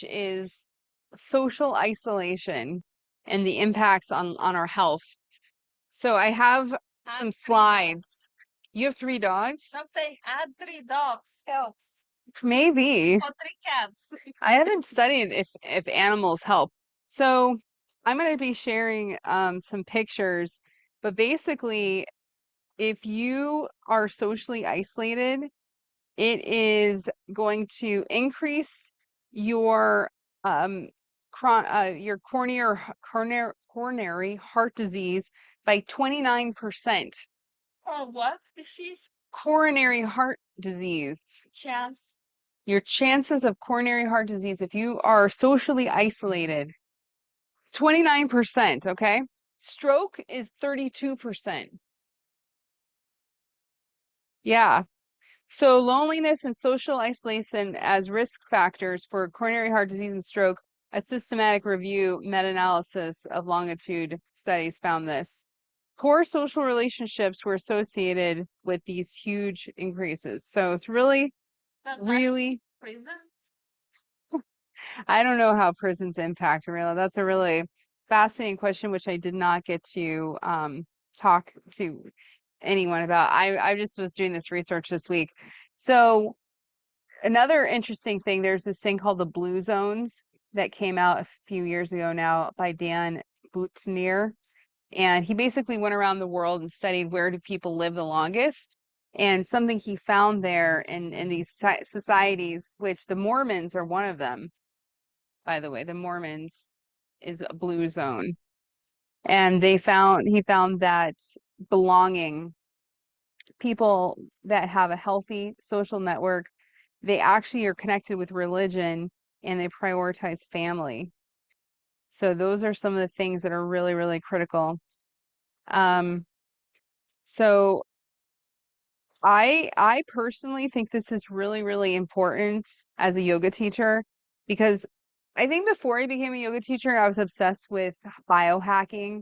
is social isolation and the impacts on our health. So I have some slides. You have 3 dogs? I'm saying add 3 dogs helps. Maybe. Or 3 cats. I haven't studied if animals help. So I'm going to be sharing some pictures, but basically, if you are socially isolated, it is going to increase your coronary heart disease by 29%. Oh, what disease? Coronary heart disease. Chance. Your chances of coronary heart disease if you are socially isolated, 29%, okay? Stroke is 32%. Yeah. So loneliness and social isolation as risk factors for coronary heart disease and stroke. A systematic review meta-analysis of longitude studies found this. Poor social relationships were associated with these huge increases. So it's really, really, Prison? I don't know how prisons impact real. That's a really fascinating question, which I did not get to talk to anyone about. I just was doing this research this week. So another interesting thing, there's this thing called the Blue Zones that came out a few years ago now by Dan Boutonniere. And he basically went around the world and studied where do people live the longest. And something he found there in these societies, which the Mormons are one of them, by the way, the Mormons is a blue zone. And he found that belonging, people that have a healthy social network, they actually are connected with religion and they prioritize family. So those are some of the things that are really, really critical. So I personally think this is really, really important as a yoga teacher because I think before I became a yoga teacher, I was obsessed with biohacking.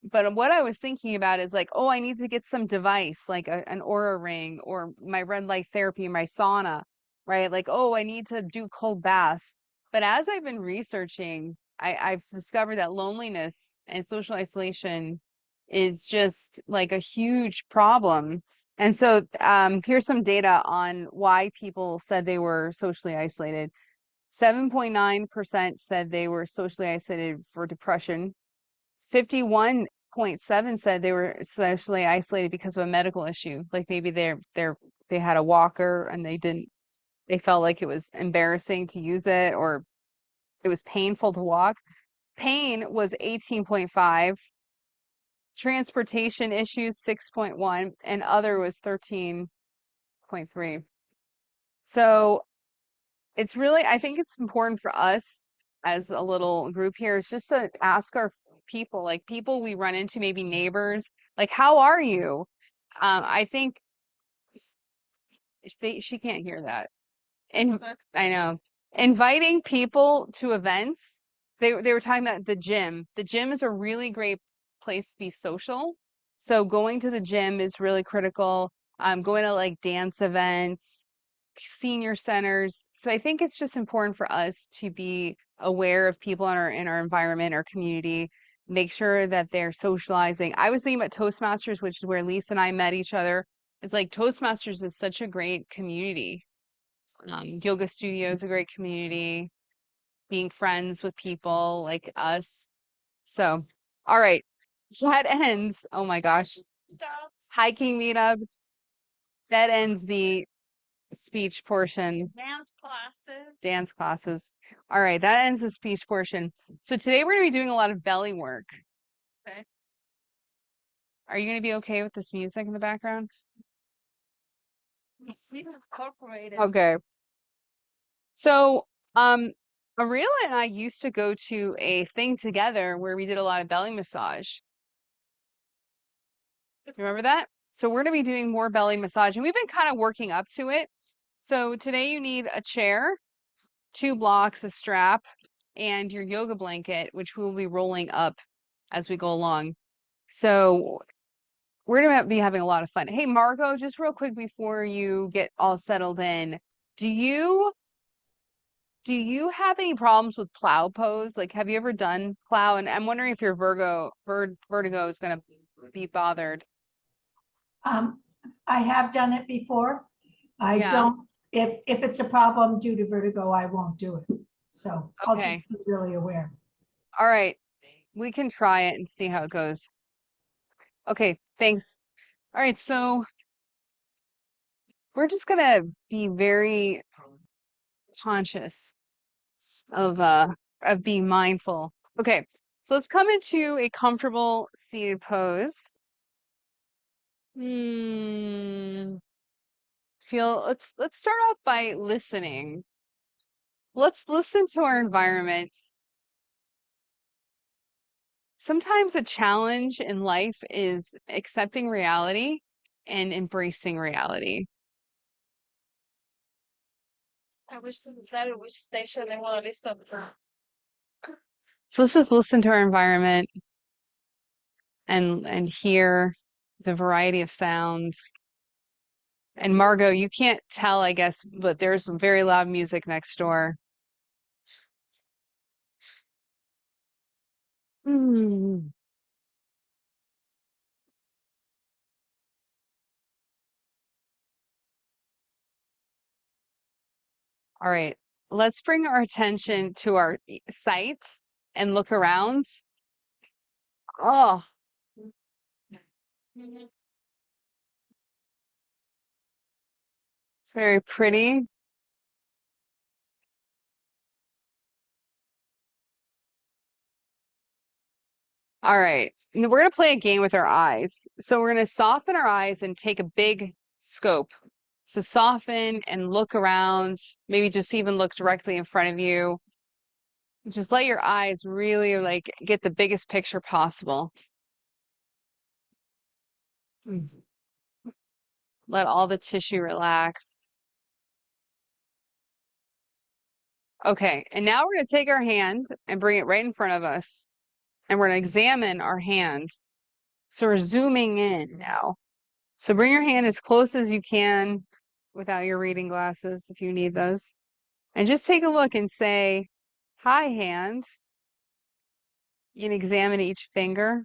But what I was thinking about is like, oh, I need to get some device like an Aura ring or my red light therapy, my sauna, right? Like, oh, I need to do cold baths. But as I've been researching, I've discovered that loneliness and social isolation is just like a huge problem. And so here's some data on why people said they were socially isolated. 7.9% said they were socially isolated for depression. 51.7 said they were socially isolated because of a medical issue. Like maybe they had a walker and they felt like it was embarrassing to use it or it was painful to walk. Pain was 18.5. Transportation issues 6.1 and other was 13.3. So it's really, I think it's important for us as a little group here is just to ask our people, like people we run into, maybe neighbors, like, how are you? I think she can't hear that. And I know. Inviting people to events, they were talking about the gym. The gym is a really great place to be social. So going to the gym is really critical. Going to like dance events, senior centers. So I think it's just important for us to be aware of people in our environment, our community, make sure that they're socializing. I was thinking about Toastmasters, which is where Lisa and I met each other. It's like Toastmasters is such a great community. Yoga studio is a great community, being friends with people like us. So, all right, that ends. Oh my gosh, Stop. hiking meetups. That ends the speech portion. Dance classes. Dance classes. All right, that ends the speech portion. So today we're going to be doing a lot of belly work. Okay. Are you going to be okay with this music in the background? It's incorporated. Okay. So, Ariela and I used to go to a thing together where we did a lot of belly massage. You remember that? So we're going to be doing more belly massage, and we've been kind of working up to it. So today you need a chair, 2 blocks, a strap, and your yoga blanket, which we'll be rolling up as we go along. So we're going to be having a lot of fun. Hey, Margot, just real quick before you get all settled in, do you Do you have any problems with plow pose? Like, have you ever done plow? And I'm wondering if your vertigo is going to be bothered. Um, I have done it before. I Yeah. don't, if it's a problem due to vertigo, I won't do it. So I'll Okay. just be really aware. All right. We can try it and see how it goes. Okay, thanks. All right, so we're just gonna be very conscious of being mindful. Okay, so let's come into a comfortable seated pose. Let's start off by listening. Let's listen to our environment. Sometimes a challenge in life is accepting reality and embracing reality. I wish to decide which station they want to listen for. So let's just listen to our environment and hear the variety of sounds. And Margot, you can't tell, I guess, but there's some very loud music next door. Hmm. All right, let's bring our attention to our sight and look around. Oh, it's very pretty. All right, and we're gonna play a game with our eyes. So we're gonna soften our eyes and take a big scope. So soften and look around, maybe just even look directly in front of you. Just let your eyes really like get the biggest picture possible. Let all the tissue relax. Okay, and now we're going to take our hand and bring it right in front of us. And we're going to examine our hand. So we're zooming in now. So bring your hand as close as you can without your reading glasses if you need those. And just take a look and say, "Hi, hand." You can examine each finger.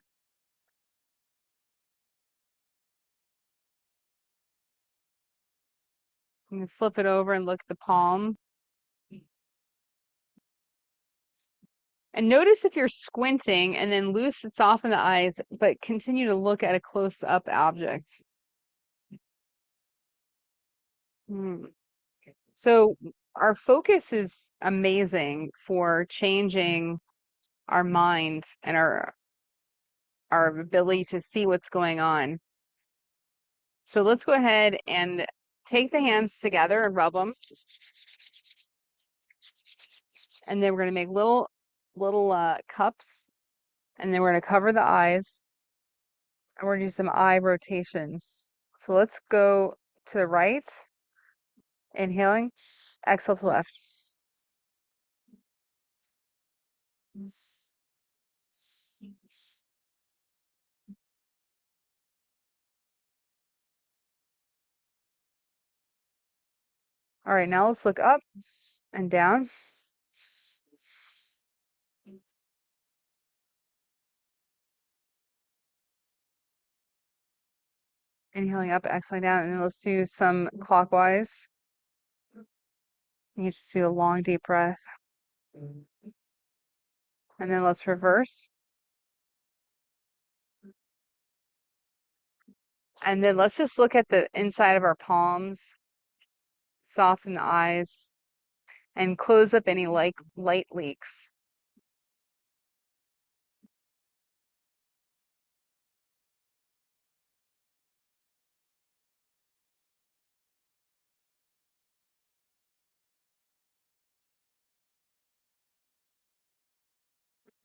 You can flip it over and look at the palm. And notice if you're squinting and then soften the eyes, but continue to look at a close-up object. So our focus is amazing for changing our mind and our ability to see what's going on. So let's go ahead and take the hands together and rub them. And then we're going to make little cups. And then we're going to cover the eyes. And we're going to do some eye rotation. So let's go to the right. Inhaling. Exhale to left. All right, now let's look up and down. Inhaling up, exhaling down, and then let's do some clockwise. You just do a long, deep breath. And then let's reverse. And then let's just look at the inside of our palms, soften the eyes, and close up any light leaks.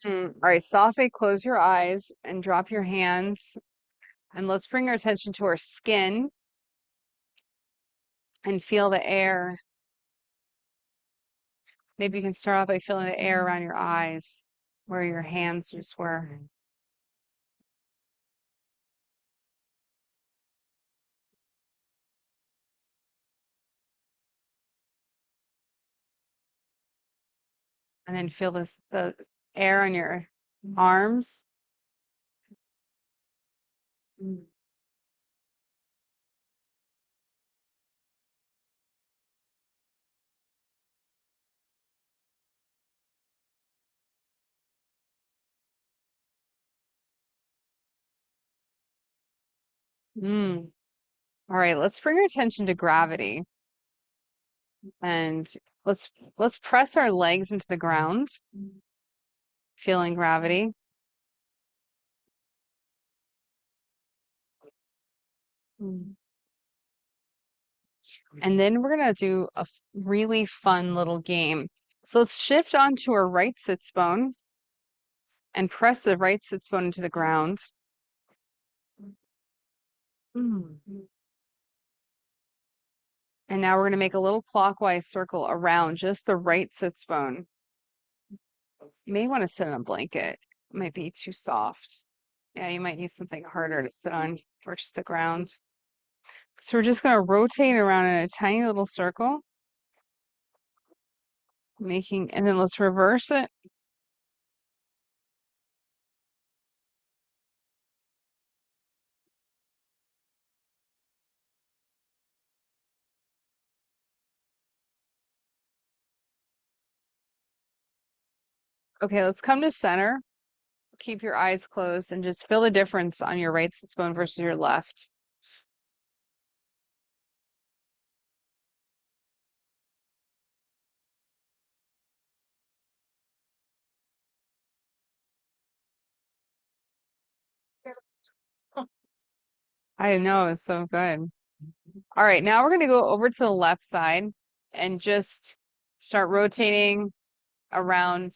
All right, softly close your eyes and drop your hands. And let's bring our attention to our skin and feel the air. Maybe you can start off by feeling the air around your eyes where your hands just were. And then feel the air on your arms. Mm. All right, let's bring our attention to gravity. And let's press our legs into the ground, feeling gravity. And then we're gonna do a really fun little game. So let's shift onto our right sits bone and press the right sits bone into the ground. And now we're gonna make a little clockwise circle around just the right sits bone. You may want to sit on a blanket. It might be too soft. Yeah, you might need something harder to sit on or just the ground. So we're just gonna rotate around in a tiny little circle, and then let's reverse it. Okay, let's come to center. Keep your eyes closed and just feel the difference on your right sits bone versus your left. I know, it's so good. All right, now we're gonna go over to the left side and just start rotating around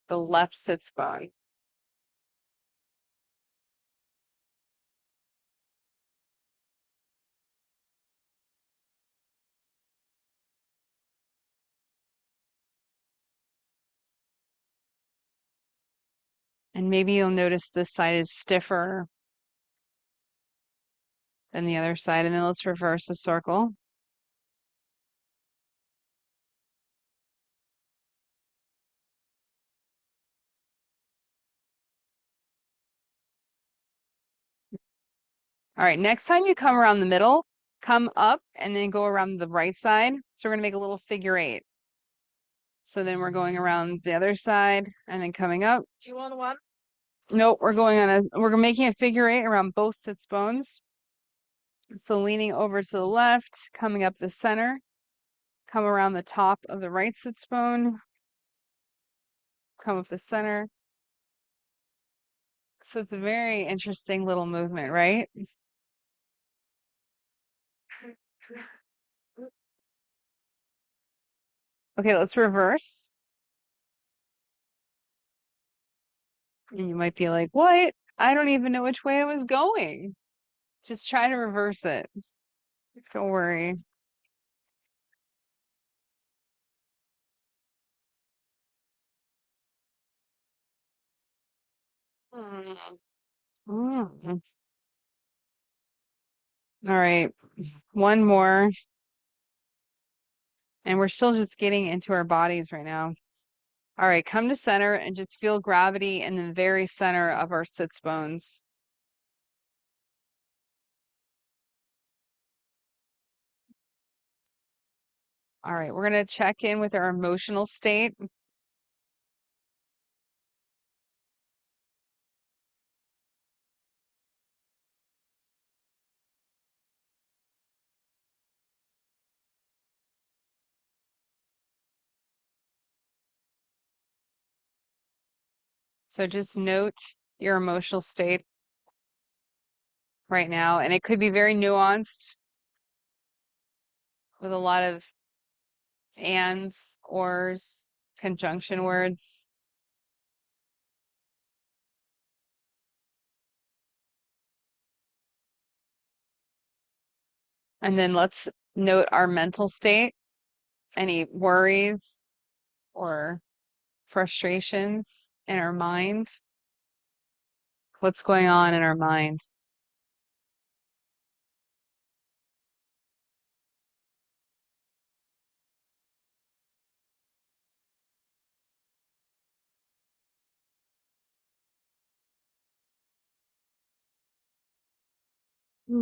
the left sits bone. And maybe you'll notice this side is stiffer than the other side. And then let's reverse the circle. All right, next time you come around the middle, come up and then go around the right side. So we're gonna make a little figure eight. So then we're going around the other side and then coming up. Do you want one? Nope, we're making a figure eight around both sits bones. So leaning over to the left, coming up the center, come around the top of the right sits bone, come up the center. So it's a very interesting little movement, right? Okay, let's reverse. And you might be like, what? I don't even know which way I was going. Just try to reverse it. Don't worry. Mm. All right, one more. And we're still just getting into our bodies right now. All right, come to center and just feel gravity in the very center of our sits bones. All right, we're going to check in with our emotional state. So just note your emotional state right now, and it could be very nuanced with a lot of ands, ors, conjunction words. And then let's note our mental state, any worries or frustrations in our mind. What's going on in our mind? All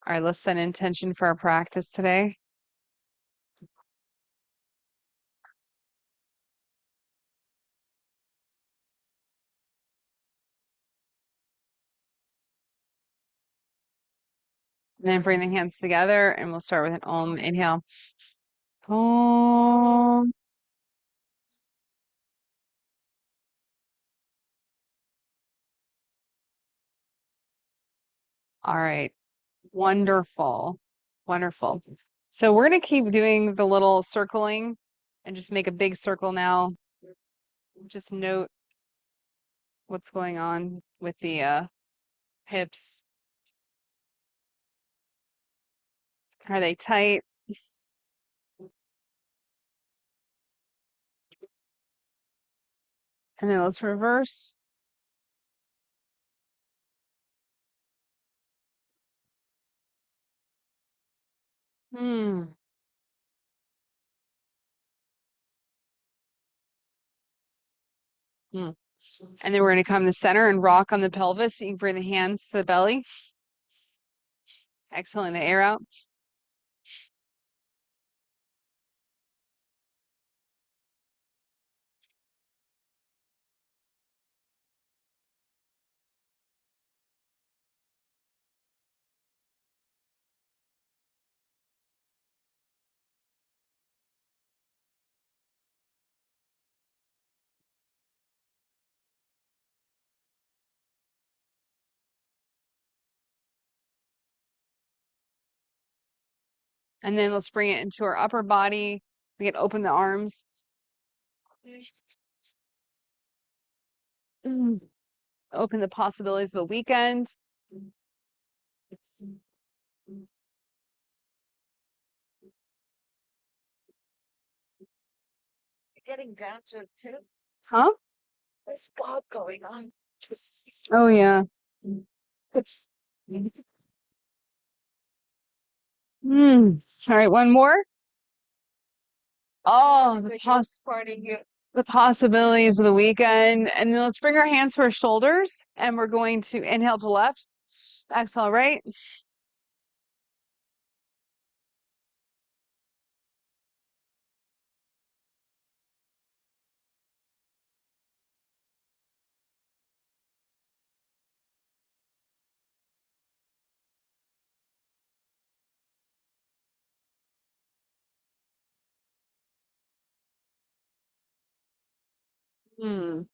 right, let's set intention for our practice today. And then bring the hands together and we'll start with an Om. Inhale. Om. All right. Wonderful. Wonderful. So we're going to keep doing the little circling and just make a big circle now. Just note what's going on with the hips. Are they tight? And then let's reverse. Hmm. Hmm. And then we're going to come to center and rock on the pelvis. You can bring the hands to the belly. Exhaling the air out. And then let's bring it into our upper body. We can open the arms. Open the possibilities of the weekend. Getting down to too. Huh? There's fog going on. Oh, yeah. All right, one more. Oh, the possibilities of the weekend. And then let's bring our hands to our shoulders and we're going to inhale to left, exhale right. All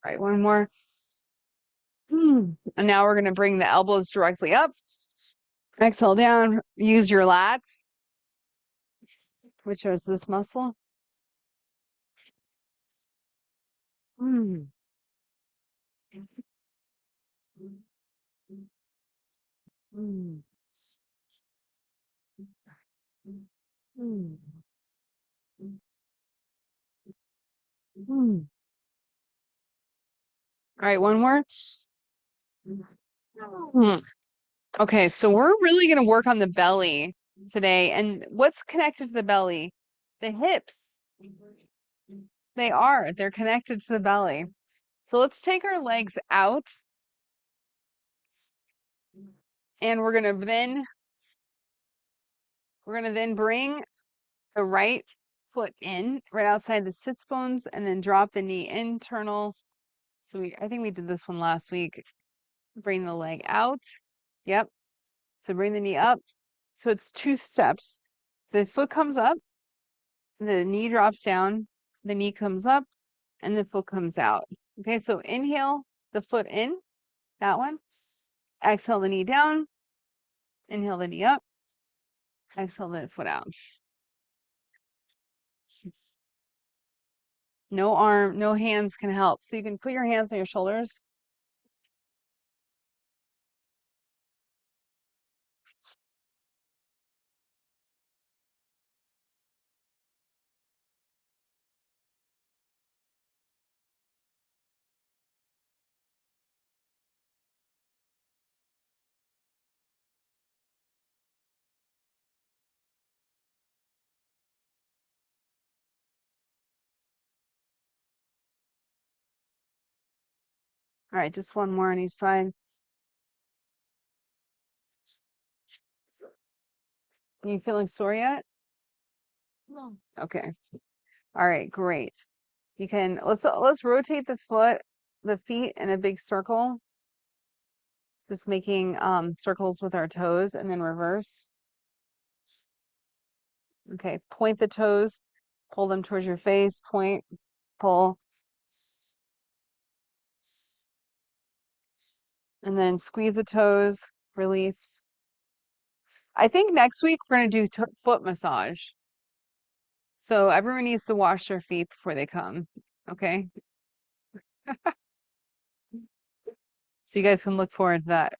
right, one more. And now we're going to bring the elbows directly up. Exhale down. Use your lats, which is this muscle. Hmm. Hmm. Hmm. Hmm. All right, one more. Hmm. Okay, so we're really going to work on the belly today. And what's connected to the belly? The hips. They are. They're connected to the belly. So let's take our legs out. And we're going to then bring the right foot in right outside the sits bones and then drop the knee internal. So I think we did this one last week. Bring the leg out. Yep. So bring the knee up. So it's 2 steps. The foot comes up, the knee drops down, the knee comes up, and the foot comes out. Okay, so inhale the foot in, that one. Exhale the knee down. Inhale the knee up. Exhale the foot out. No hands can help. So you can put your hands on your shoulders. All right, just one more on each side. Are you feeling sore yet? No. Okay. All right, great. You can let's rotate the feet in a big circle. Just making circles with our toes and then reverse. Okay, point the toes, pull them towards your face, point, pull. And then squeeze the toes, release. I think next week we're going to do foot massage. So everyone needs to wash their feet before they come. Okay. So you guys can look forward to that.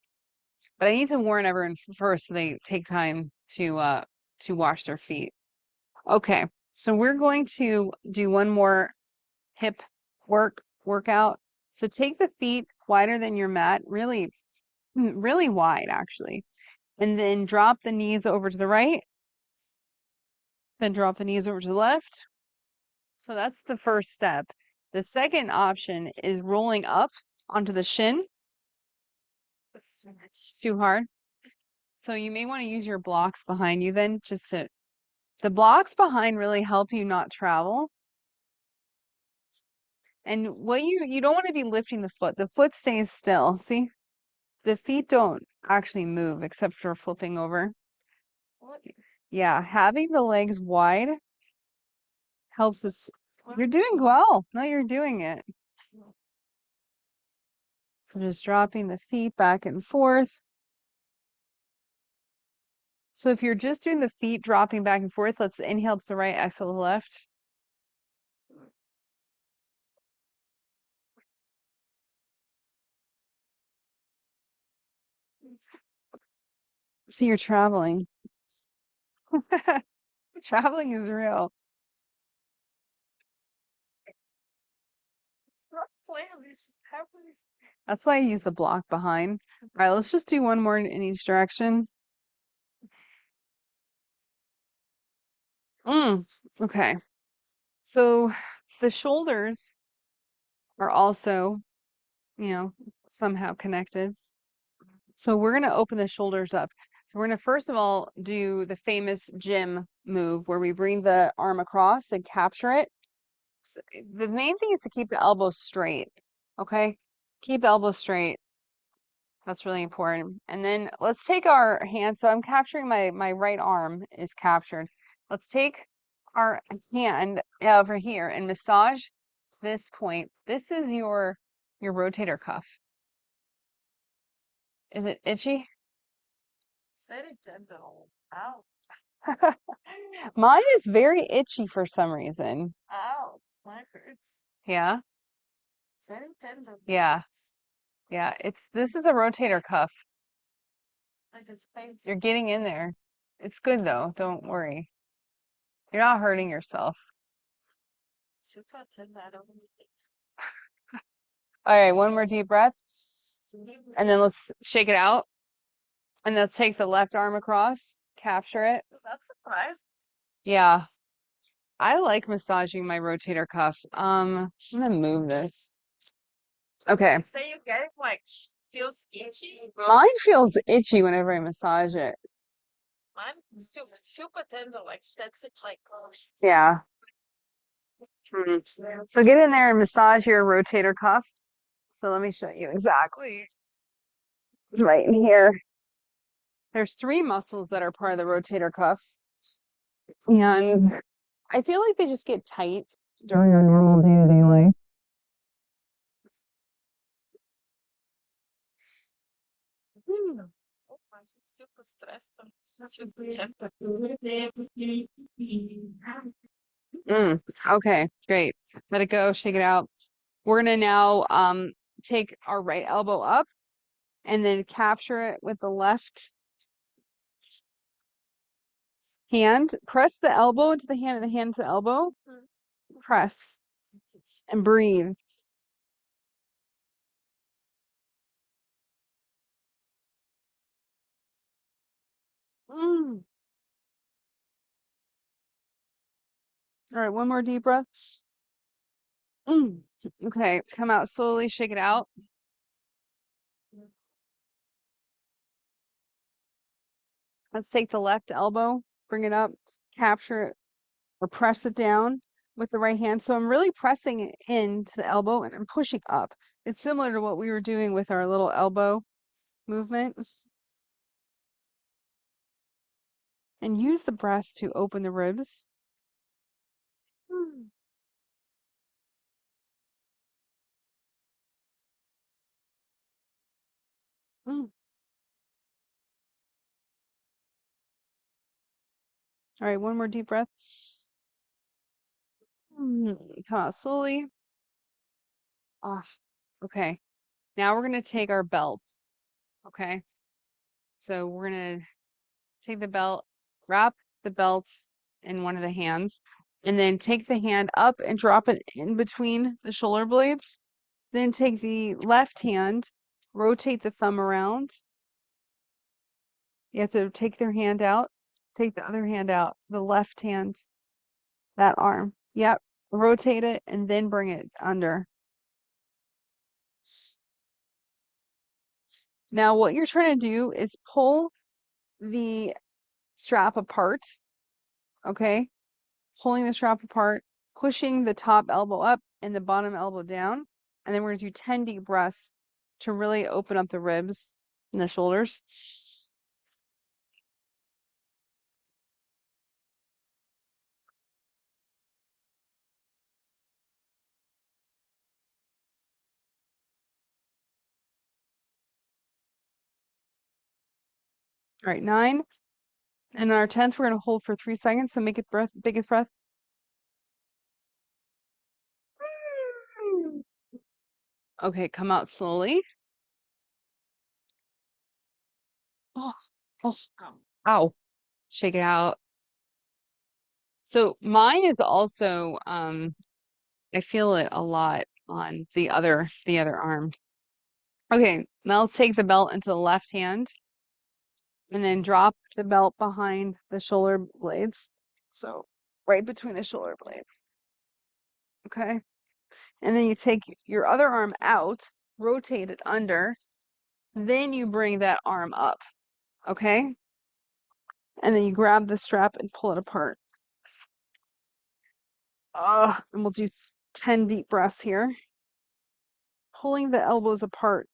But I need to warn everyone first so they take time to wash their feet. Okay. So we're going to do one more hip workout. So take the feet wider than your mat, really, really wide actually. And then drop the knees over to the right. Then drop the knees over to the left. So that's the first step. The second option is rolling up onto the shin. It's too hard. So you may want to use your blocks behind you then just to, the blocks behind really help you not travel. And what you don't want to be lifting the foot. The foot stays still. See? The feet don't actually move except for flipping over. Yeah, having the legs wide helps us. You're doing well. No, you're doing it. So just dropping the feet back and forth. So if you're just doing the feet dropping back and forth, let's inhale to the right, exhale to the left. So you're traveling. Traveling is real. It's not planned. It's just happening. That's why I use the block behind. All right, let's just do one more in each direction. Okay. So the shoulders are also, somehow connected. So we're going to open the shoulders up. So we're going to first of all do the famous gym move where we bring the arm across and capture it. So the main thing is to keep the elbows straight. Okay? Keep the elbows straight. That's really important. And then let's take our hand. So I'm capturing my right arm is captured. Let's take our hand over here and massage this point. This is your rotator cuff. Is it itchy? It's very gentle. Ow. Mine is very itchy for some reason. Ow. Mine hurts. Yeah. It's very tender. Yeah. Yeah. This is a rotator cuff. Like it's painful. You're getting in there. It's good though. Don't worry. You're not hurting yourself. Super tender. I don't need it. All right, one more deep breath. And then let's shake it out. And let's take the left arm across, capture it. That's surprised. Yeah. I like massaging my rotator cuff. I'm gonna move this. Okay. Say you get it like feels itchy. Mine feels itchy whenever I massage it. Mine super tender. Like that's it. Like Yeah. So get in there and massage your rotator cuff. So let me show you exactly. It's right in here. There's 3 muscles that are part of the rotator cuff. And I feel like they just get tight during our normal day-to-day life. oh, I'm super stressed. I'm super tempered. Okay, great. Let it go, shake it out. We're gonna now take our right elbow up and then capture it with the left hand. Press the elbow into the hand and the hand to the elbow. Press and breathe. All right, one more deep breath. Okay, come out slowly, shake it out. Let's take the left elbow, bring it up, capture it, or press it down with the right hand. So I'm really pressing it into the elbow and I'm pushing up. It's similar to what we were doing with our little elbow movement. And use the breath to open the ribs. Mm. All right, one more deep breath. Come out slowly. Ah, okay. Now we're going to take our belt. Okay. So we're going to take the belt, wrap the belt in one of the hands, and then take the hand up and drop it in between the shoulder blades. Then take the left hand, rotate the thumb around. You have to take their hand out, take the other hand out, the left hand, that arm. Yep. Rotate it and then bring it under. Now, what you're trying to do is pull the strap apart. Okay. Pulling the strap apart, pushing the top elbow up and the bottom elbow down. And then we're going to do 10 deep breaths to really open up the ribs and the shoulders. All right, 9. And on our 10th, we're going to hold for 3 seconds. So make it breath, biggest breath. Okay, come out slowly. Oh, oh, ow. Shake it out. So mine is also, I feel it a lot on the other arm. Okay, now let's take the belt into the left hand and then drop the belt behind the shoulder blades. So right between the shoulder blades. Okay. And then you take your other arm out, rotate it under, then you bring that arm up. Okay. And then you grab the strap and pull it apart. And we'll do 10 deep breaths here. Pulling the elbows apart.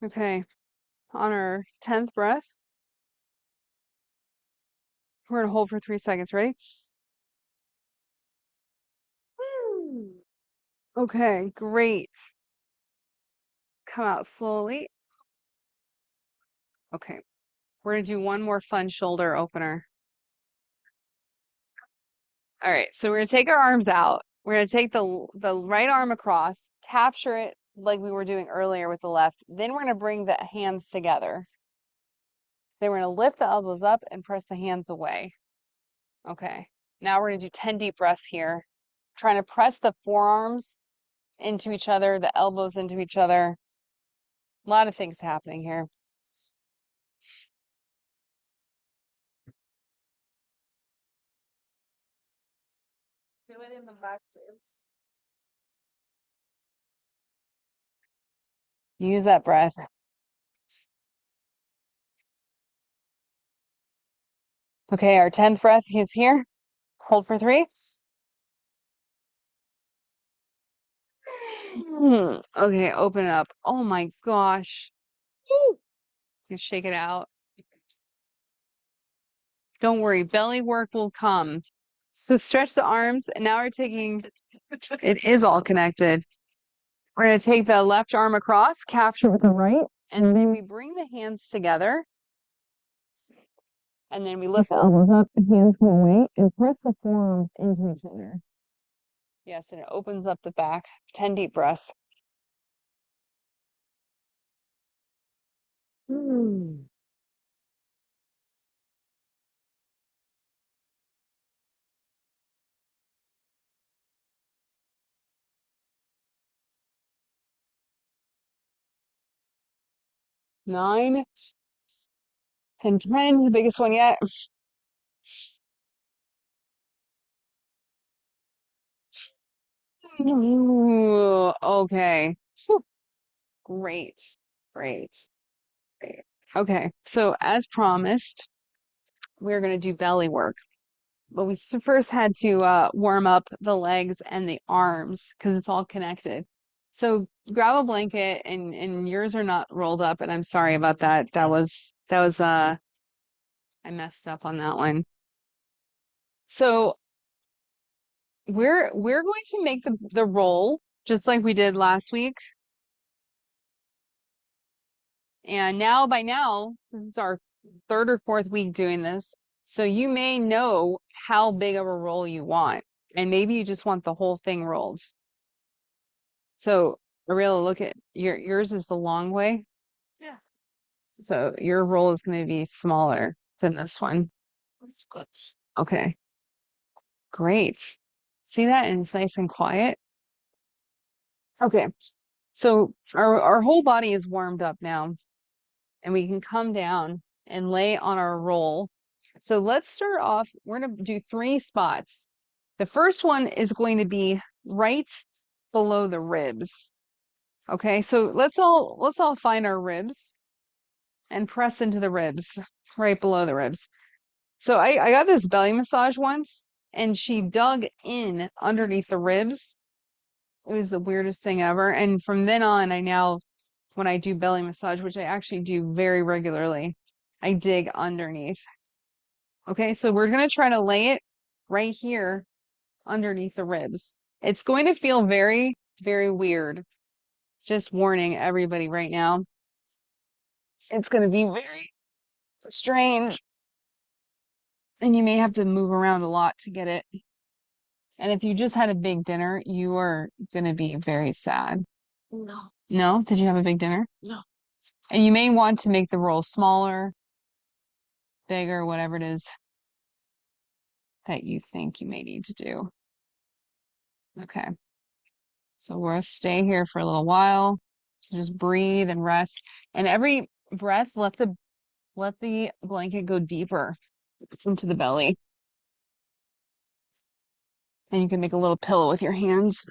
Okay. On our 10th breath, we're going to hold for 3 seconds. Ready? Okay, great. Come out slowly. Okay. We're going to do one more fun shoulder opener. All right, so we're going to take our arms out. We're going to take the right arm across, capture it like we were doing earlier with the left. Then we're going to bring the hands together. Then we're going to lift the elbows up and press the hands away. Okay, now we're going to do 10 deep breaths here. Trying to press the forearms into each other, the elbows into each other. A lot of things happening here. Do it in the back ribs. Use that breath. Okay, our 10th breath is here. Hold for 3. Okay, open it up. Oh my gosh. Woo. You shake it out. Don't worry, belly work will come. So stretch the arms, and now we're taking, it is all connected. We're going to take the left arm across, capture with the right, and then we bring the hands together. And then we lift the elbows up, hands go away, and press the forearms into each other. Yes, and it opens up the back. 10 deep breaths. 9, and 10, the biggest one yet. Ooh, okay. Whew. Great. Great. Great. Okay. So as promised, we're going to do belly work. But we first had to warm up the legs and the arms because it's all connected. So grab a blanket, and yours are not rolled up, and I'm sorry about that. That was I messed up on that one. So we're going to make the roll just like we did last week. And by now, this is our third or fourth week doing this. So you may know how big of a roll you want. And maybe you just want the whole thing rolled. So Ariella, look at yours is the long way. Yeah, So your roll is going to be smaller than this one. that's good. Okay, great. See that? And it's nice and quiet. Okay, so our whole body is warmed up now, and we can come down and lay on our roll. So let's start off. We're going to do 3 spots. The first one is going to be right below the ribs. Okay, so let's all find our ribs and press into the ribs, right below the ribs. So I got this belly massage once, and she dug in underneath the ribs. It was the weirdest thing ever. And from then on, when I do belly massage, which I actually do very regularly, I dig underneath. Okay, so we're gonna try to lay it right here underneath the ribs. It's going to feel very, very weird. Just warning everybody right now. It's going to be very strange, and you may have to move around a lot to get it. And if you just had a big dinner, you are going to be very sad. No, No? Did you have a big dinner? no. And you may want to make the roll smaller, bigger, whatever it is that you think you may need to do. Okay. So we'll stay here for a little while. So just breathe and rest. And every breath, let the blanket go deeper into the belly. And you can make a little pillow with your hands.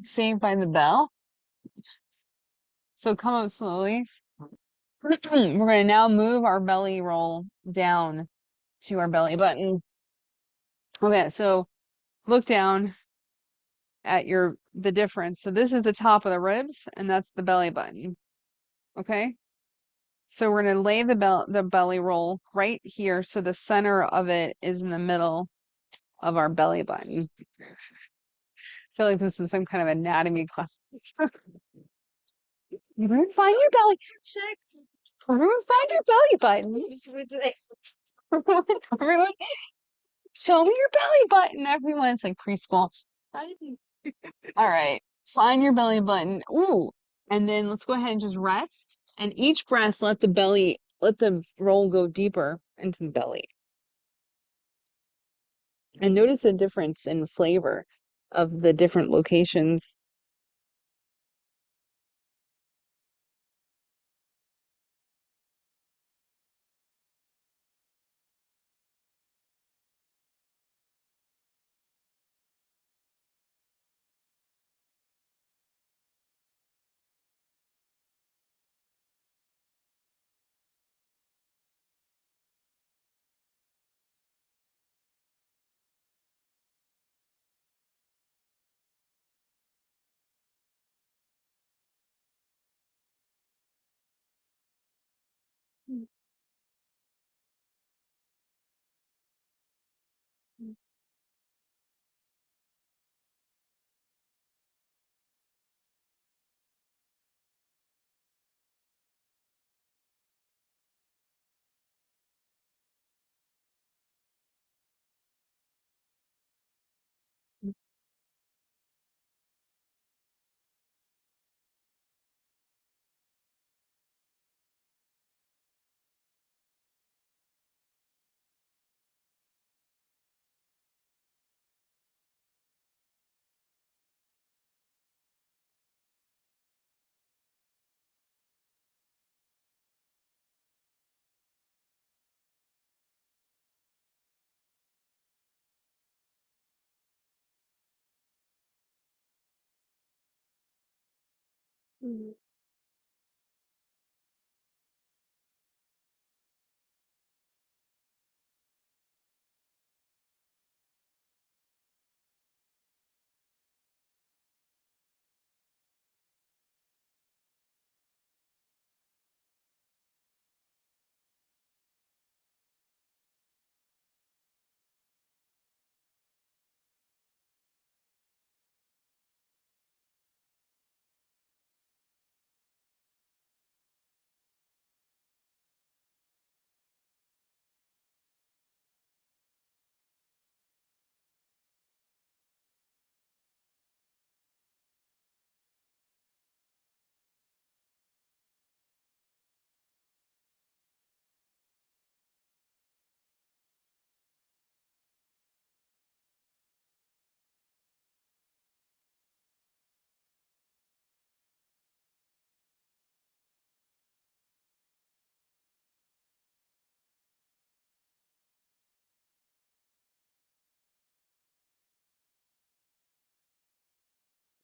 Saved by the Bell. So come up slowly. We're going to now move our belly roll down to our belly button. Okay, so look down at the difference. So this is the top of the ribs, and that's the belly button. Okay? So we're going to lay the belly roll right here, so the center of it is in the middle of our belly button. I feel like this is some kind of anatomy class. Everyone find your belly. Check. Everyone find your belly button. Everyone, show me your belly button. Everyone's like preschool. All right, find your belly button. Ooh, and then let's go ahead and just rest. And each breath, let the roll go deeper into the belly. And notice the difference in flavor of the different locations.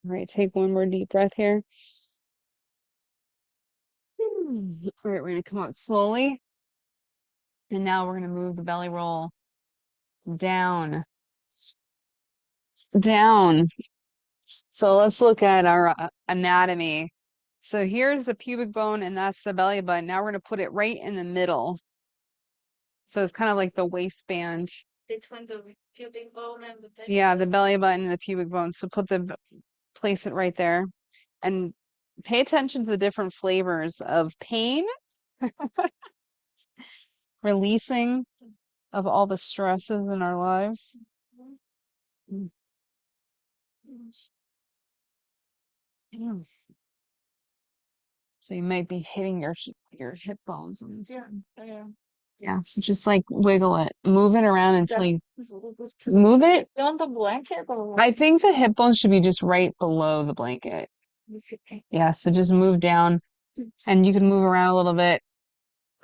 All right, take one more deep breath here. All right, we're going to come out slowly. And now we're going to move the belly roll down. Down. So let's look at our anatomy. So here's the pubic bone, and that's the belly button. Now we're going to put it right in the middle. So it's kind of like the waistband. Between the pubic bone and the belly. Yeah, the belly button and the pubic bone. So place it right there. And pay attention to the different flavors of pain, releasing of all the stresses in our lives. Mm. Mm. So you might be hitting your hip bones on this one. Yeah. Yeah, so just like wiggle it, move it around until you move it. On the blanket or I think the hip bone should be just right below the blanket. Yeah, so just move down, and you can move around a little bit.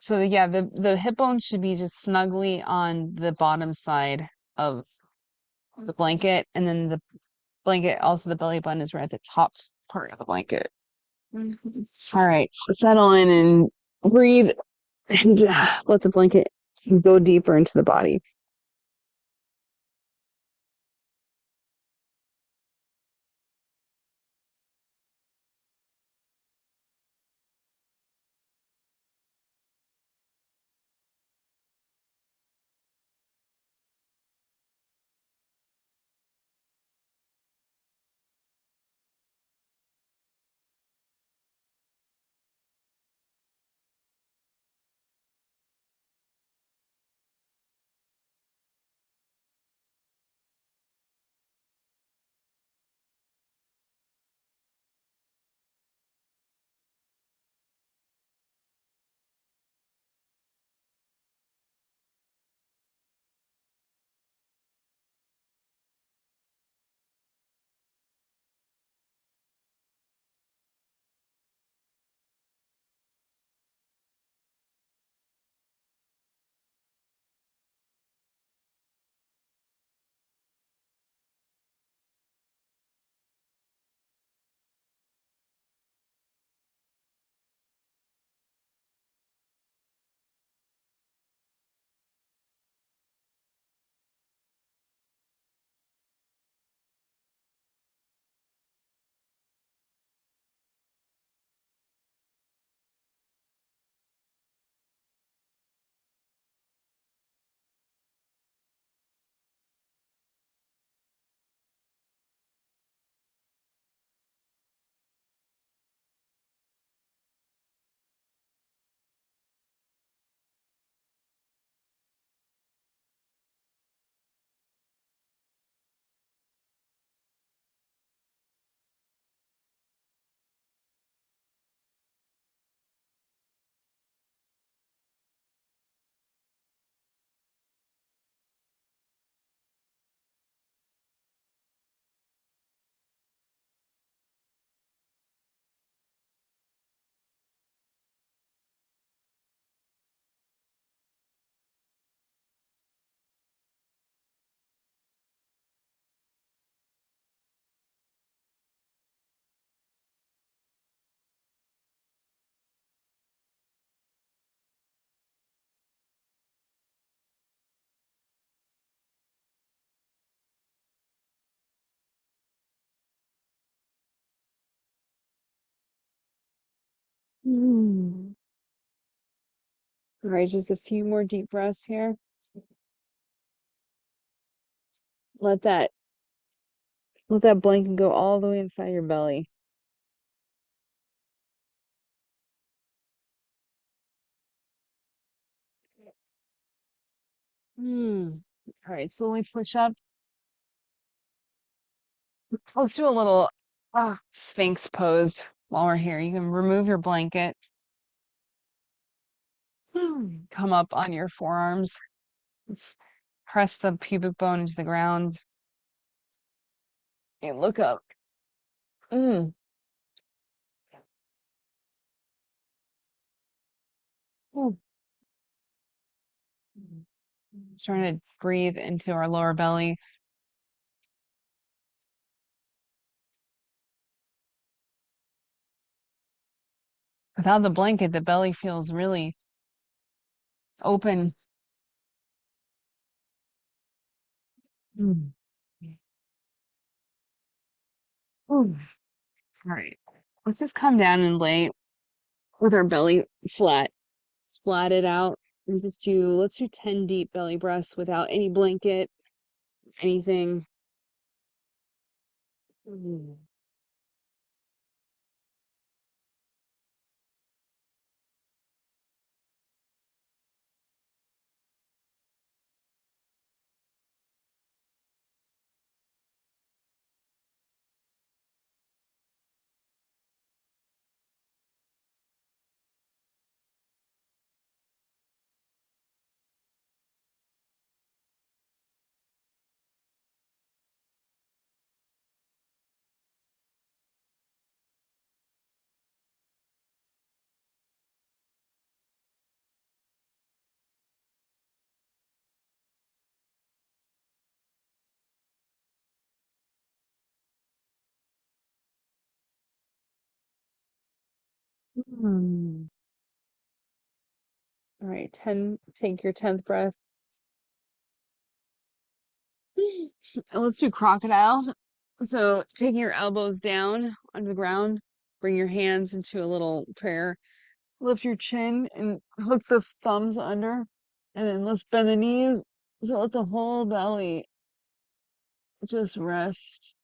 So yeah, the hip bone should be just snugly on the bottom side of the blanket, and then blanket, also the belly button is right at the top part of the blanket. Mhm. All right, settle in and breathe and let the blanket go deeper into the body. Mm. All right, just a few more deep breaths here. Let that let that blanket go all the way inside your belly. Mm. All right, slowly push up. Let's do a little Sphinx pose while we're here. You can remove your blanket. Come up on your forearms. Let's press the pubic bone into the ground and look up. Mm. Ooh. Starting to breathe into our lower belly. Without the blanket, the belly feels really open. Mm. Ooh. All right. Let's just come down and lay with our belly flat, splat it out, and let's do 10 deep belly breaths without any blanket, anything. Mm. All right, take your 10th breath. And let's do crocodile. So taking your elbows down onto the ground, bring your hands into a little prayer. Lift your chin and hook the thumbs under. And then let's bend the knees. So let the whole belly just rest.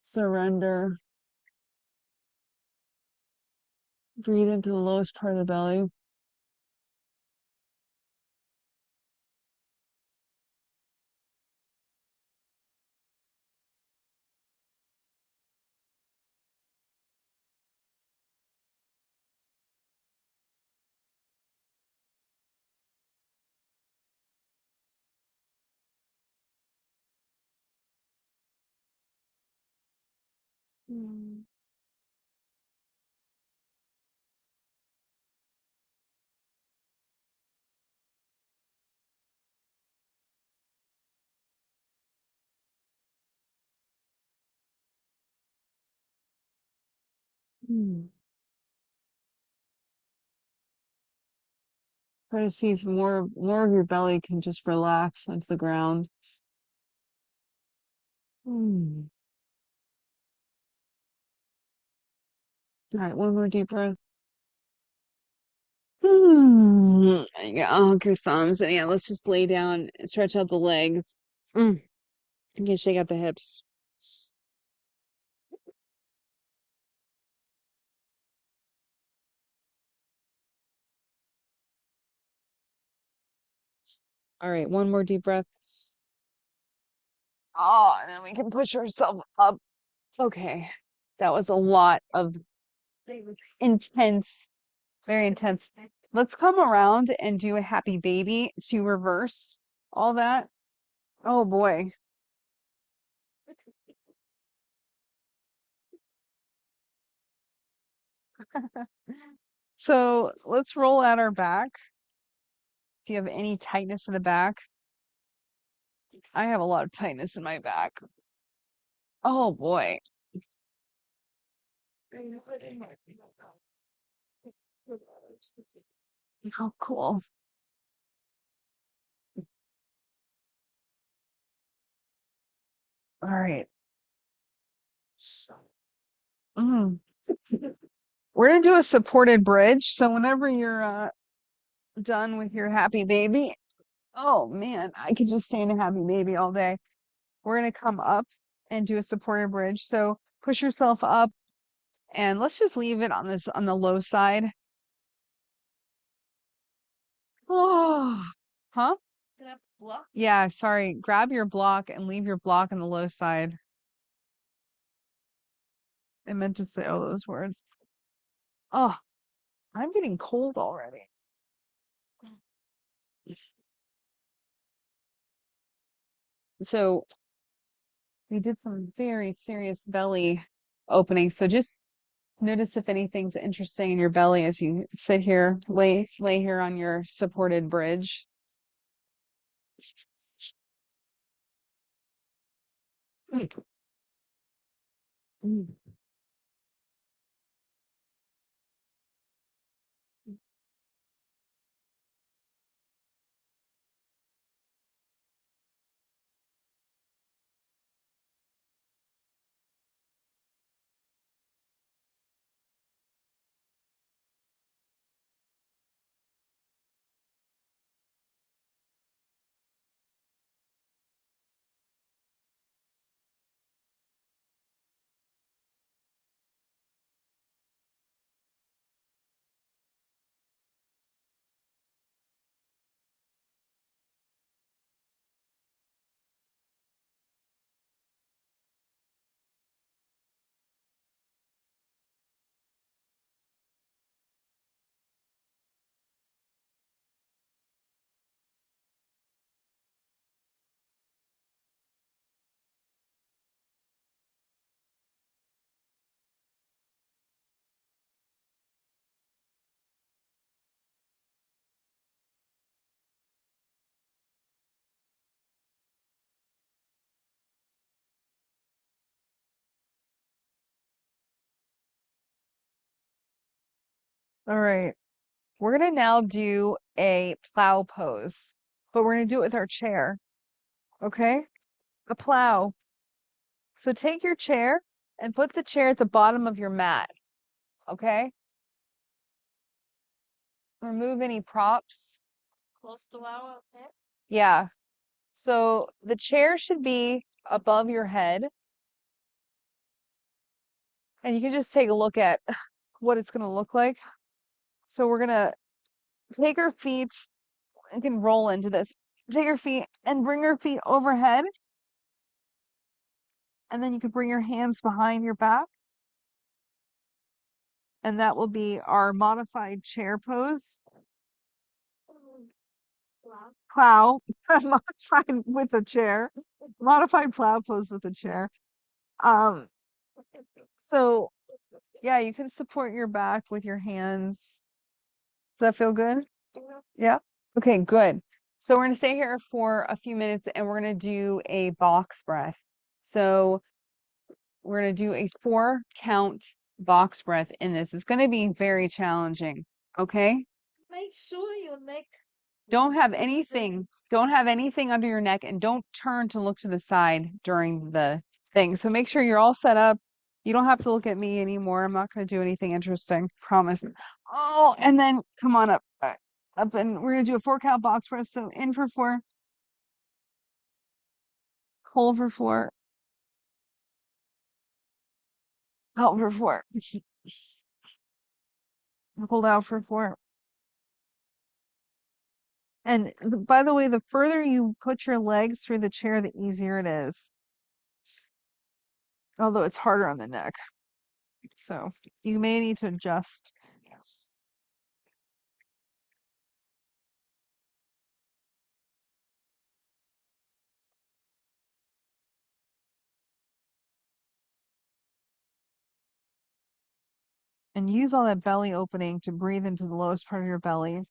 Surrender. Breathe into the lowest part of the belly. Mm. Mm. Try to see if more of your belly can just relax onto the ground. Mm. All right, one more deep breath. Yeah, hug your thumbs. And yeah, let's just lay down and stretch out the legs. You can shake out the hips. All right, one more deep breath. Oh, and then we can push ourselves up. Okay. That was a lot of intense, very intense. Let's come around and do a happy baby to reverse all that. Oh boy. So let's roll out our back. If you have any tightness in the back, I have a lot of tightness in my back. Oh boy. How cool. All right. Mm. We're gonna do a supported bridge. So whenever you're done with your happy baby, oh man, I could just stay in a happy baby all day. We're gonna come up and do a supported bridge. So push yourself up and let's just leave it on the low side. Oh, huh? Yeah, sorry. Grab your block and leave your block on the low side. I meant to say all those words. Oh, I'm getting cold already. So we did some very serious belly opening. So just notice if anything's interesting in your belly as you sit here, lay here on your supported bridge. Mm. All right. We're gonna now do a plow pose, but we're gonna do it with our chair. Okay? A plow. So take your chair and put the chair at the bottom of your mat. Okay? Remove any props. Close to our head. Yeah. So the chair should be above your head. And you can just take a look at what it's going to look like. So we're going to take our feet, you can roll into this. Take your feet and bring your feet overhead. And then you can bring your hands behind your back. And that will be our modified chair pose. Wow. Plow, modified with a chair. Modified plow pose with a chair. Um, so yeah, you can support your back with your hands. Does that feel good? Yeah. Okay, good. So we're going to stay here for a few minutes and we're going to do a box breath. So we're going to do a 4-count box breath in this. It's going to be very challenging. Okay. Make sure your neck. Don't have anything under your neck and don't turn to look to the side during the thing. So make sure you're all set up. You don't have to look at me anymore. I'm not going to do anything interesting. Promise. Oh, and then come on up. Up and we're going to do a 4-count box breath. So in for 4, hold for 4, out for 4, hold out for 4. And by the way, the further you put your legs through the chair, the easier it is. Although it's harder on the neck. So you may need to adjust. And use all that belly opening to breathe into the lowest part of your belly.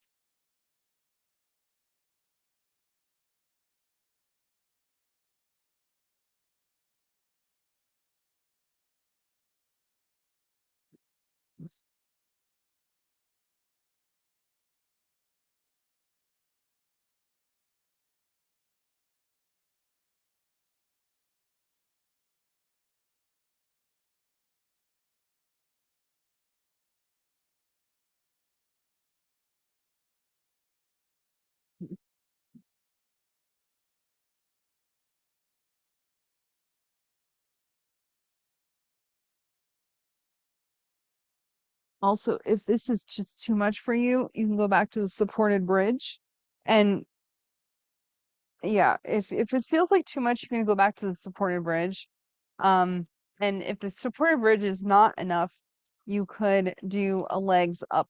Also, if this is just too much for you, you can go back to the supported bridge. And yeah, if it feels like too much, you can go back to the supported bridge. Um, and if the supported bridge is not enough, you could do a legs up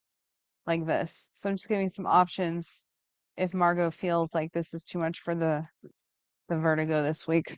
like this. So I'm just giving some options if Margot feels like this is too much for the vertigo this week.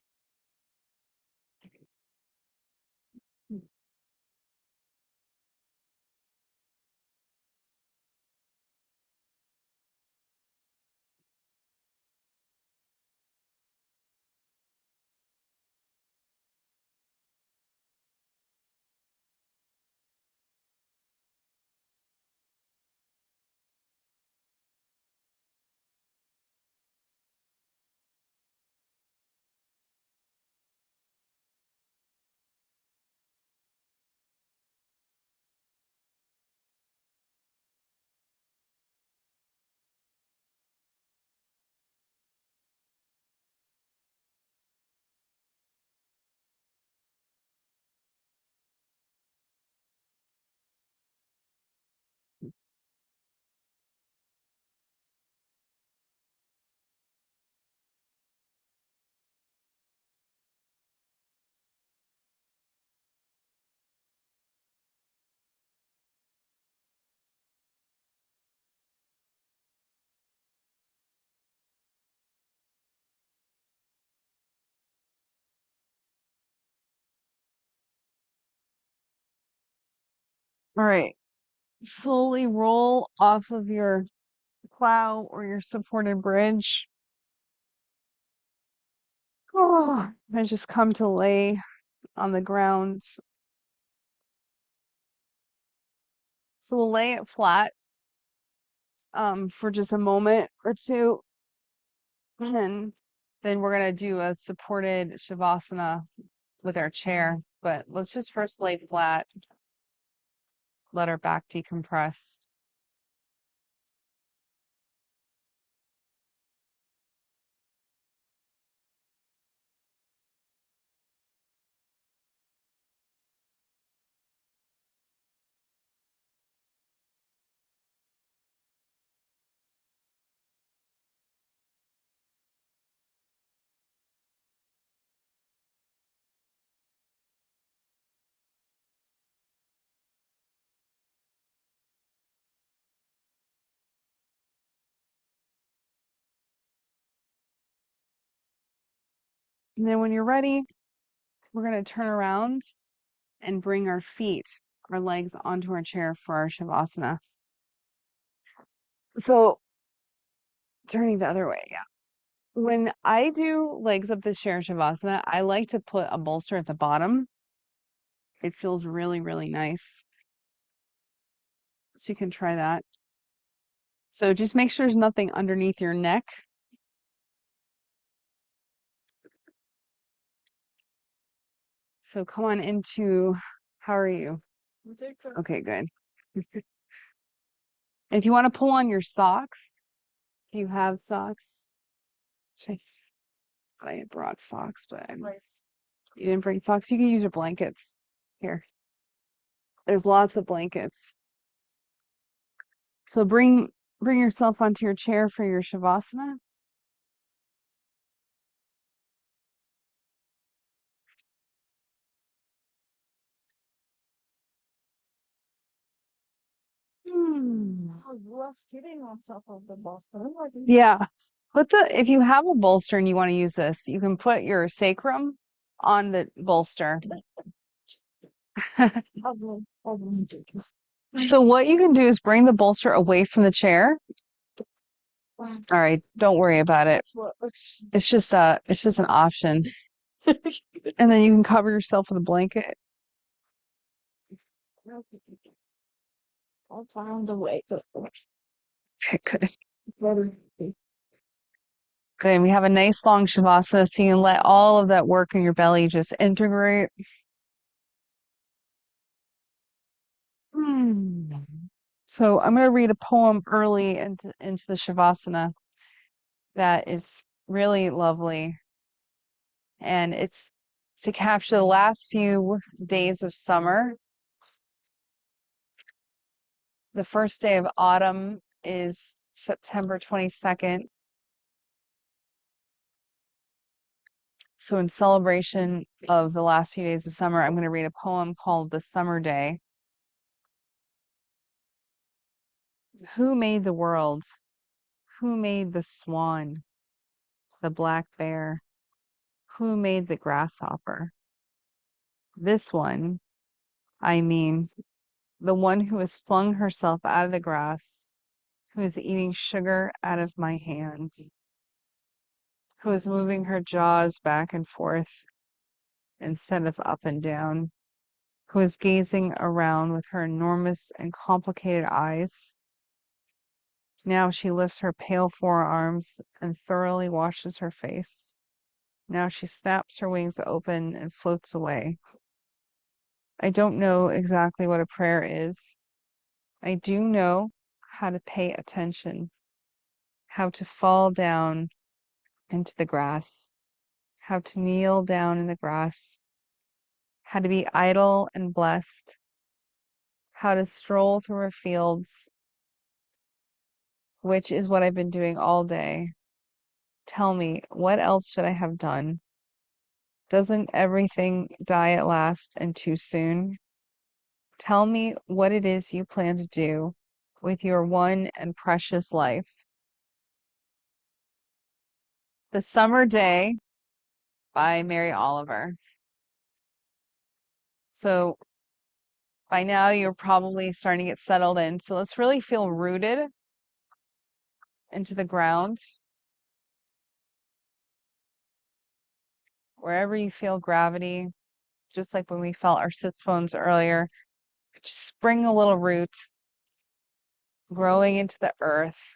All right. Slowly roll off of your plow or your supported bridge. Oh, and just come to lay on the ground. So we'll lay it flat for just a moment or two. And then we're gonna do a supported Shavasana with our chair. But let's just first lay flat. Let our back decompress. And then when you're ready, we're gonna turn around and bring our feet, our legs onto our chair for our Shavasana. So turning the other way, yeah. When I do legs up the chair Shavasana, I like to put a bolster at the bottom. It feels really, really nice. So you can try that. So just make sure there's nothing underneath your neck. So come on into, how are you? Okay, good. If you want to pull on your socks, if you have socks. I had brought socks, but you didn't bring socks. You can use your blankets. Here. There's lots of blankets. So bring yourself onto your chair for your Shavasana. I love getting on top of the bolster. Yeah. If you have a bolster and you want to use this, you can put your sacrum on the bolster. So what you can do is bring the bolster away from the chair. All right, don't worry about it. It's just an option. And then you can cover yourself with a blanket. I'll find a way to. Okay, good. Good. And we have a nice long Shavasana, so you can let all of that work in your belly just integrate. So I'm going to read a poem early into the Shavasana that is really lovely. And it's to capture the last few days of summer. The first day of autumn is September 22nd. So in celebration of the last few days of summer, I'm going to read a poem called The Summer Day. Who made the world? Who made the swan, the black bear? Who made the grasshopper? This one, I mean, the one who has flung herself out of the grass, who is eating sugar out of my hand, who is moving her jaws back and forth instead of up and down, who is gazing around with her enormous and complicated eyes. Now she lifts her pale forearms and thoroughly washes her face. Now she snaps her wings open and floats away. I don't know exactly what a prayer is. I do know how to pay attention, how to fall down into the grass, how to kneel down in the grass, how to be idle and blessed, how to stroll through her fields, which is what I've been doing all day. Tell me, what else should I have done? Doesn't everything die at last and too soon? Tell me what it is you plan to do with your one and precious life. The Summer Day by Mary Oliver. So by now you're probably starting to get settled in. So let's really feel rooted into the ground. Wherever you feel gravity, just like when we felt our sits bones earlier, just bring a little root growing into the earth.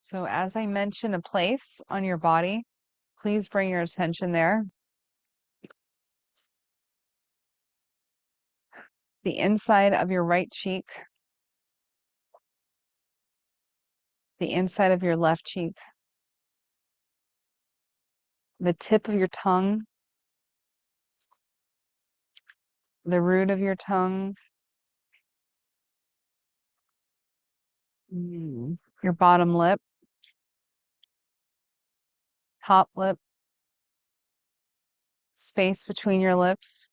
So as I mentioned, a place on your body, please bring your attention there. The inside of your right cheek, the inside of your left cheek, the tip of your tongue, the root of your tongue, your bottom lip, top lip, space between your lips,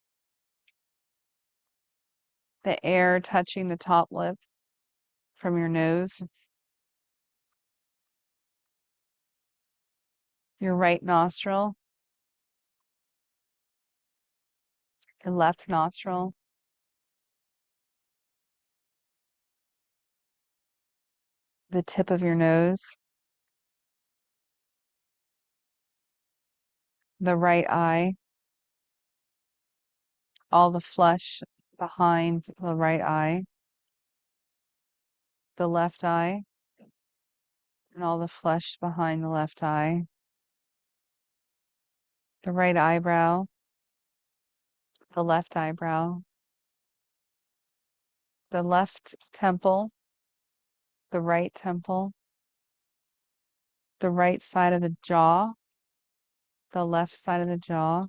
the air touching the top lip from your nose, your right nostril, your left nostril, the tip of your nose, the right eye, all the flesh behind the right eye, the left eye, and all the flesh behind the left eye, the right eyebrow, the left eyebrow, the left temple, the right temple, the right side of the jaw, the left side of the jaw,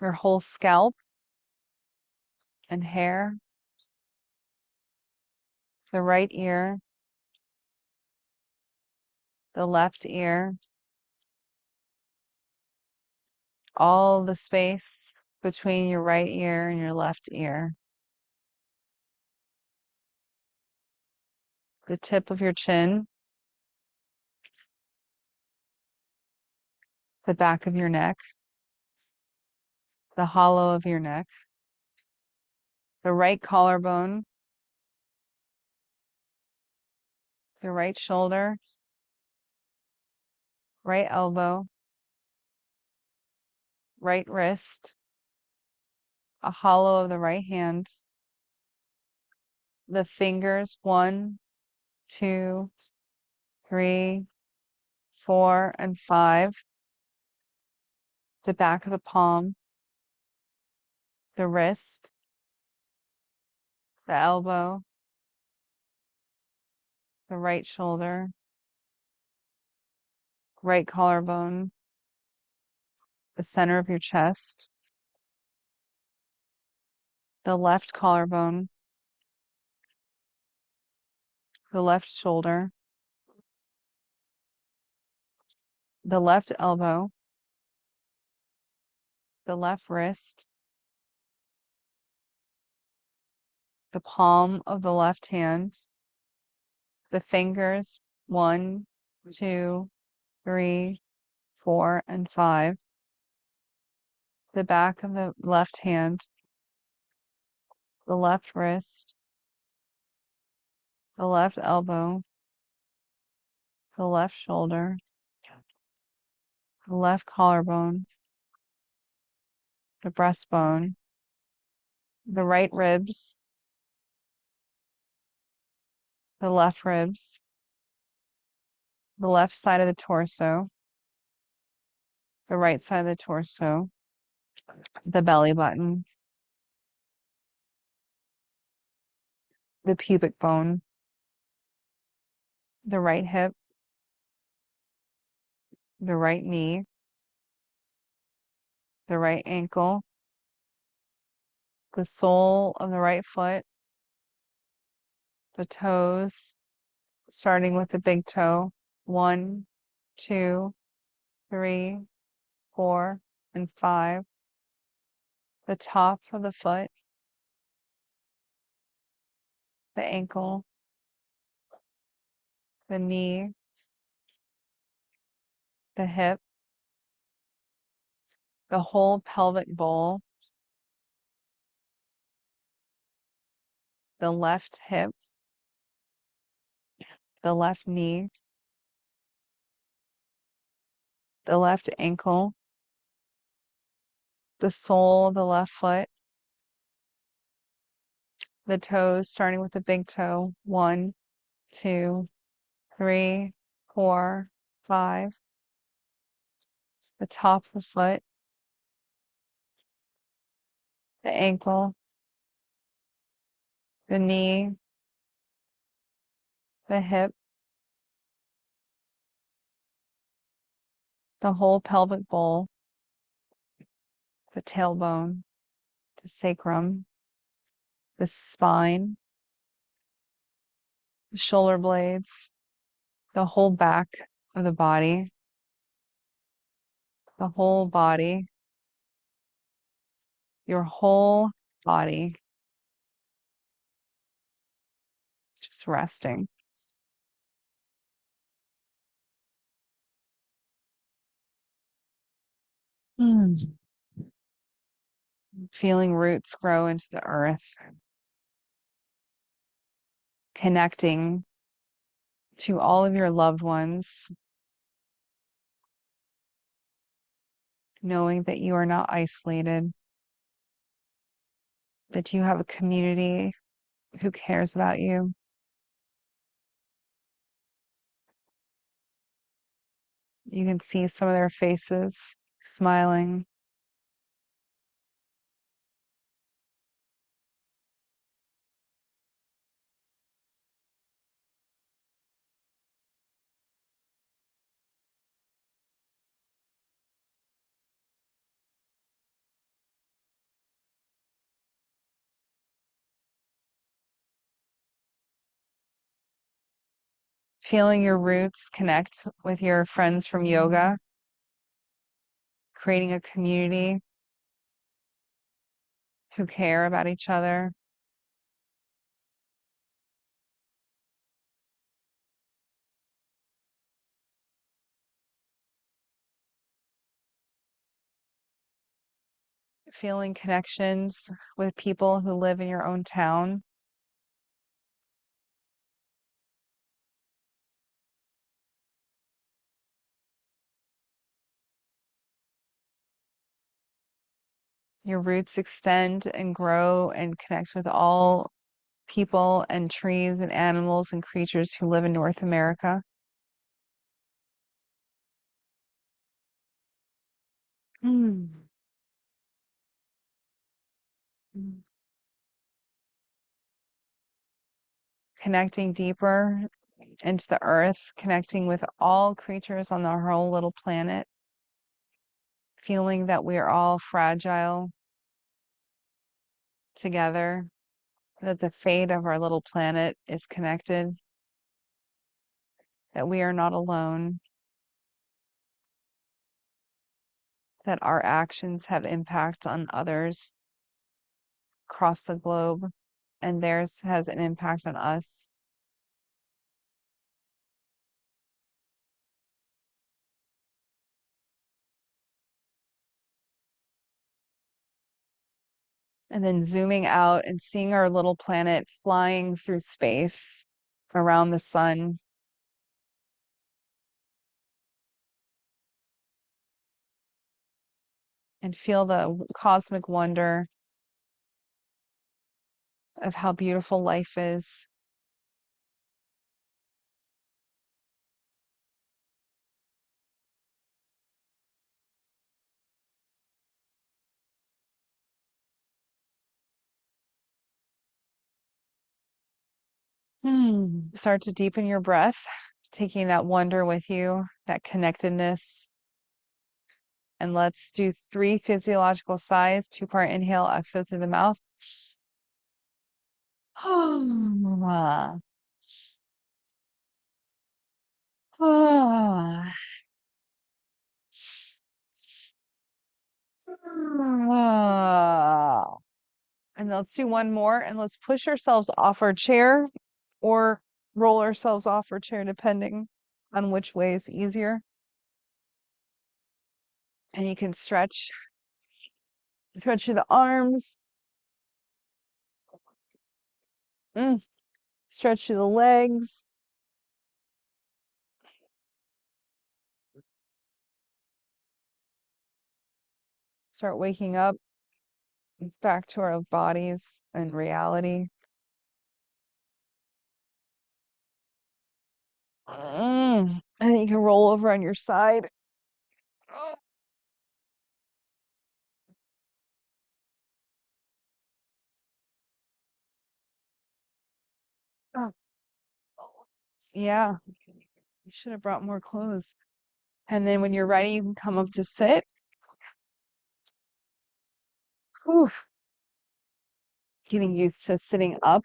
your whole scalp and hair, the right ear, the left ear, all the space between your right ear and your left ear, the tip of your chin, the back of your neck, the hollow of your neck, the right collarbone, the right shoulder, right elbow, right wrist, a hollow of the right hand, the fingers 1, 2, 3, 4, and 5, the back of the palm, the wrist, the elbow, the right shoulder, right collarbone, the center of your chest, the left collarbone, the left shoulder, the left elbow, the left wrist, the palm of the left hand, the fingers 1, 2, 3, 4, and 5, the back of the left hand, the left wrist, the left elbow, the left shoulder, the left collarbone, the breastbone, the right ribs, the left ribs, the left side of the torso, the right side of the torso, the belly button, the pubic bone, the right hip, the right knee, the right ankle, the sole of the right foot, the toes, starting with the big toe, 1, 2, 3, 4, and 5, the top of the foot, the ankle, the knee, the hip, the whole pelvic bowl, the left hip, the left knee, the left ankle, the sole of the left foot, the toes, starting with the big toe, 1, 2, 3, 4, 5, the top of the foot, the ankle, the knee, the hip, the whole pelvic bowl, the tailbone, the sacrum, the spine, the shoulder blades, the whole back of the body, the whole body, your whole body, just resting. Feeling roots grow into the earth, connecting to all of your loved ones, knowing that you are not isolated, that you have a community who cares about you. You can see some of their faces smiling. Feeling your roots connect with your friends from yoga, creating a community who care about each other. Feeling connections with people who live in your own town. Your roots extend and grow and connect with all people and trees and animals and creatures who live in North America. Mm. Mm. Connecting deeper into the earth, connecting with all creatures on our whole little planet, feeling that we are all fragile together, that the fate of our little planet is connected, that we are not alone, that our actions have impact on others across the globe, and theirs has an impact on us. And then zooming out and seeing our little planet flying through space around the sun. and feel the cosmic wonder of how beautiful life is. Start to deepen your breath, taking that wonder with you, that connectedness. And let's do 3 physiological sighs, 2-part inhale, exhale through the mouth. And let's do one more, and let's push ourselves off our chair or roll ourselves off our chair, depending on which way is easier. And you can stretch through the arms, stretch through the legs. Start waking up back to our bodies and reality. And then you can roll over on your side. Yeah, you should have brought more clothes. And then when you're ready, you can come up to sit. Whew. Getting used to sitting up,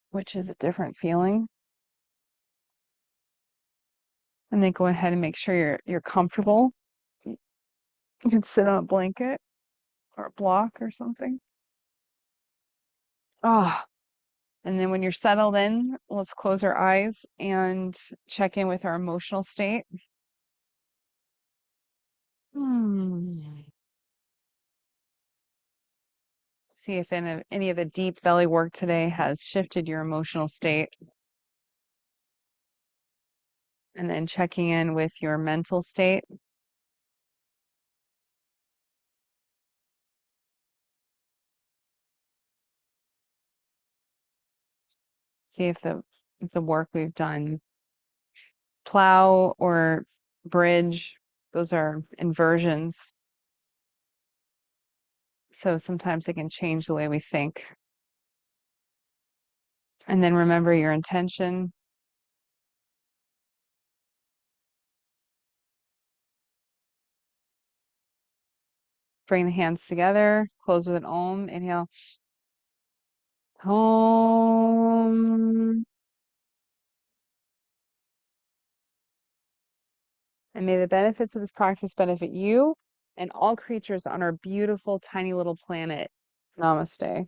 which is a different feeling. And then go ahead and make sure you're comfortable. You can sit on a blanket or a block or something. Ah, and then when you're settled in, let's close our eyes and check in with our emotional state. See if any of the deep belly work today has shifted your emotional state. And then checking in with your mental state. See if the work we've done, plow or bridge, those are inversions. So sometimes they can change the way we think. And then remember your intention. Bring the hands together, close with an Om, inhale. Om. And may the benefits of this practice benefit you and all creatures on our beautiful, tiny little planet. Namaste.